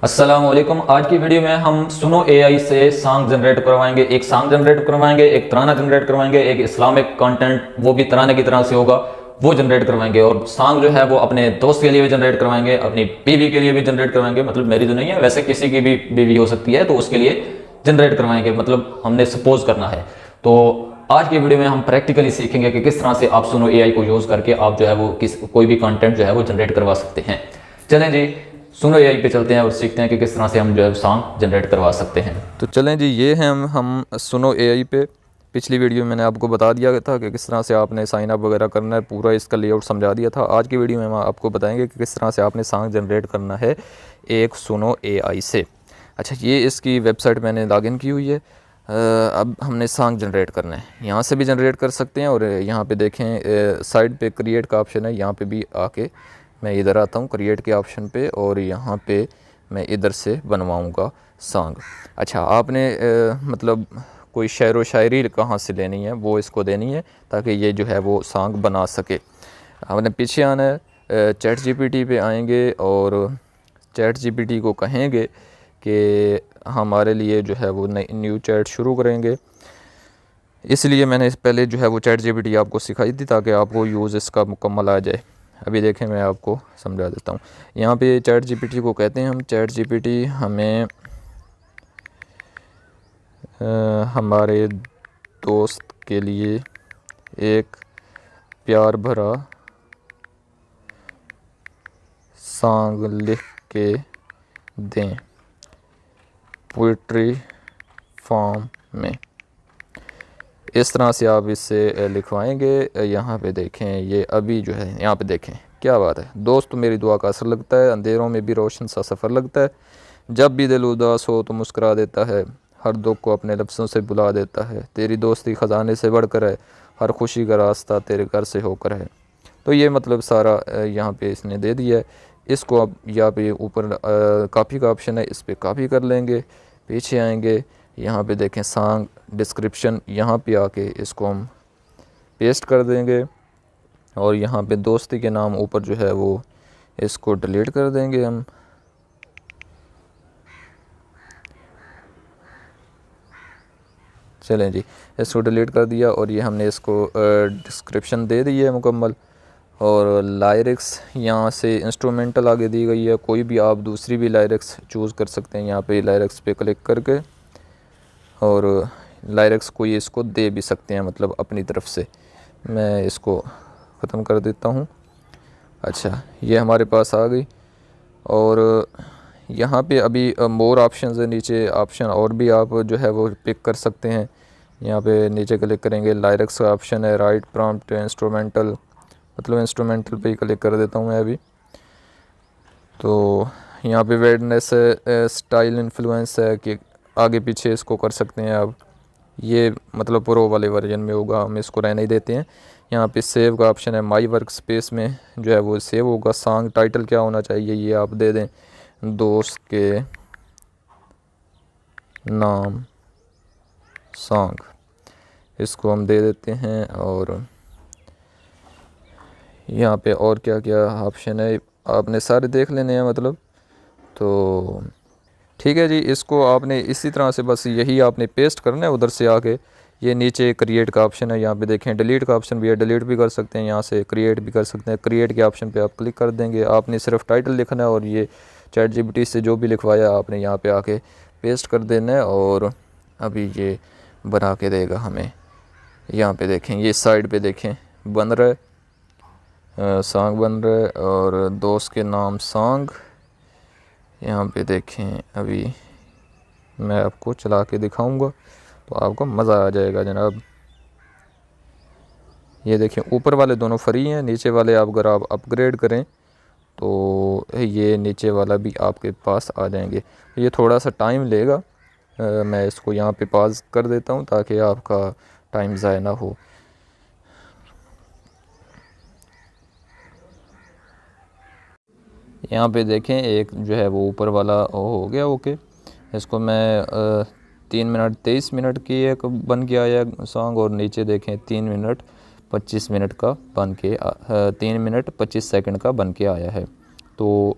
अस्सलाम वालेकुम। आज की वीडियो में हम सुनो एआई से सॉन्ग जनरेट करवाएंगे। एक सॉन्ग जनरेट करवाएंगे, एक तराना जनरेट करवाएंगे, एक इस्लामिक कंटेंट वो भी तराने की तरह से होगा वो जनरेट करवाएंगे। और सॉन्ग जो है वो अपने दोस्त के लिए भी जनरेट करवाएंगे, अपनी बीवी के लिए भी जनरेट करवाएंगे। मतलब मेरी तो नहीं है, वैसे किसी की भी बीवी हो सकती है तो उसके लिए जनरेट करवाएंगे। मतलब हमने सपोज करना है। तो आज की वीडियो में हम प्रैक्टिकली सीखेंगे कि किस तरह से आप सुनो एआई को यूज़ करके आप जो है वो कोई भी कंटेंट जो है वो जनरेट करवा सकते हैं। चलें जी, सुनो एआई पे चलते हैं और सीखते हैं कि किस तरह से हम जो है सॉन्ग जनरेट करवा सकते हैं। तो चलें जी, ये हैं हम सुनो एआई पे। पिछली वीडियो में मैंने आपको बता दिया था कि किस तरह से आपने साइन अप वगैरह करना है, पूरा इसका लेआउट समझा दिया था। आज की वीडियो में हम आपको बताएंगे कि किस तरह से आपने सॉन्ग जनरेट करना है एक सुनो एआई से। अच्छा, ये इसकी वेबसाइट मैंने लॉगिन की हुई है। अब हमने सॉन्ग जनरेट करना है, यहाँ से भी जनरेट कर सकते हैं। और यहाँ पे देखें साइड पे क्रिएट का ऑप्शन है, यहाँ पे भी आके मैं इधर आता हूँ क्रिएट के ऑप्शन पे और यहाँ पे मैं इधर से बनवाऊँगा सॉन्ग। अच्छा, आपने मतलब कोई शेर व शायरी कहाँ से लेनी है वो इसको देनी है ताकि ये जो है वो सॉन्ग बना सके। आपने पीछे आना है, चैट जीपीटी पे आएंगे और चैट जीपीटी को कहेंगे कि हमारे लिए जो है वो नई न्यू चैट शुरू करेंगे। इसलिए मैंने पहले जो है वो चैट जीपीटी आपको सिखाई थी ताकि आपको यूज़ इसका मुकम्मल आ जाए। अभी देखें, मैं आपको समझा देता हूँ। यहाँ पे चैट जीपीटी को कहते हैं हम, चैट जीपीटी हमें हमारे दोस्त के लिए एक प्यार भरा सॉन्ग लिख के दें पोइट्री फॉर्म में। इस तरह से आप इससे लिखवाएंगे। यहाँ पे देखें, ये अभी जो है यहाँ पे देखें क्या बात है। दोस्त मेरी दुआ का असर लगता है, अंधेरों में भी रोशन सा सफ़र लगता है, जब भी दिल उदास हो तो मुस्कुरा देता है, हर दुख को अपने लफ्ज़ों से बुला देता है, तेरी दोस्ती ख़जाने से बढ़कर है, हर खुशी का रास्ता तेरे घर से होकर है। तो ये मतलब सारा यहाँ पे इसने दे दिया है। इसको अब यहाँ पे ऊपर कॉपी का ऑप्शन है, इस पर कॉपी कर लेंगे। पीछे आएंगे, यहाँ पे देखें सॉन्ग डिस्क्रिप्शन, यहाँ पे आके इसको हम पेस्ट कर देंगे और यहाँ पे दोस्ती के नाम ऊपर जो है वो इसको डिलीट कर देंगे हम। चलें जी, इसको डिलीट कर दिया और ये हमने इसको डिस्क्रिप्शन दे दी है मुकम्मल। और लायरिक्स यहाँ से इंस्ट्रूमेंटल आगे दी गई है, कोई भी आप दूसरी भी लायरिक्स चूज़ कर सकते हैं। यहाँ पे लायरिक्स पे क्लिक करके और लायरिक्स कोई इसको दे भी सकते हैं, मतलब अपनी तरफ से। मैं इसको ख़त्म कर देता हूँ। अच्छा, ये हमारे पास आ गई और यहाँ पे अभी मोर ऑप्शन है, नीचे ऑप्शन और भी आप जो है वो पिक कर सकते हैं। यहाँ पे नीचे क्लिक करेंगे, लायरिक्स का ऑप्शन है, राइट प्रॉम्प्ट इंस्ट्रूमेंटल, मतलब इंस्ट्रूमेंटल पे ही क्लिक कर देता हूँ मैं अभी। तो यहाँ पे वेडनेस है, स्टाइल इन्फ्लुएंस है कि आगे पीछे इसको कर सकते हैं आप। ये मतलब प्रो वाले वर्जन में होगा, हम इसको रहने ही देते हैं। यहाँ पे सेव का ऑप्शन है, माई वर्क स्पेस में जो है वो सेव होगा। सॉन्ग टाइटल क्या होना चाहिए ये आप दे दें, दोस्त के नाम सॉन्ग, इसको हम दे देते हैं। और यहाँ पे और क्या क्या ऑप्शन है आपने सारे देख लेने हैं मतलब। तो ठीक है जी, इसको आपने इसी तरह से बस यही आपने पेस्ट करना है उधर से आके। ये नीचे क्रिएट का ऑप्शन है, यहाँ पे देखें डिलीट का ऑप्शन भी है, डिलीट भी कर सकते हैं, यहाँ से क्रिएट भी कर सकते हैं। क्रिएट के ऑप्शन पे आप क्लिक कर देंगे, आपने सिर्फ टाइटल लिखना है और ये चैट जीपीटी से जो भी लिखवाया आपने यहाँ पे आके पेस्ट कर देना है और अभी ये बना के देगा हमें। यहाँ पे देखें, ये साइड पे देखें बन रहा है, सॉन्ग बन रहा है और दोस्त के नाम सॉन्ग। यहाँ पे देखें, अभी मैं आपको चला के दिखाऊंगा तो आपको मज़ा आ जाएगा जनाब। ये देखें, ऊपर वाले दोनों फ्री हैं, नीचे वाले आप अगर आप अपग्रेड करें तो ये नीचे वाला भी आपके पास आ जाएंगे। ये थोड़ा सा टाइम लेगा, मैं इसको यहाँ पे पॉज कर देता हूँ ताकि आपका टाइम ज़ाया ना हो। यहाँ पे देखें एक जो है वो ऊपर वाला हो गया ओके। इसको मैं 3 मिनट 23 मिनट की एक बन के आया सॉन्ग और नीचे देखें 3 मिनट 25 मिनट का बन के 3 मिनट 25 सेकंड का बन के आया है। तो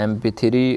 MP3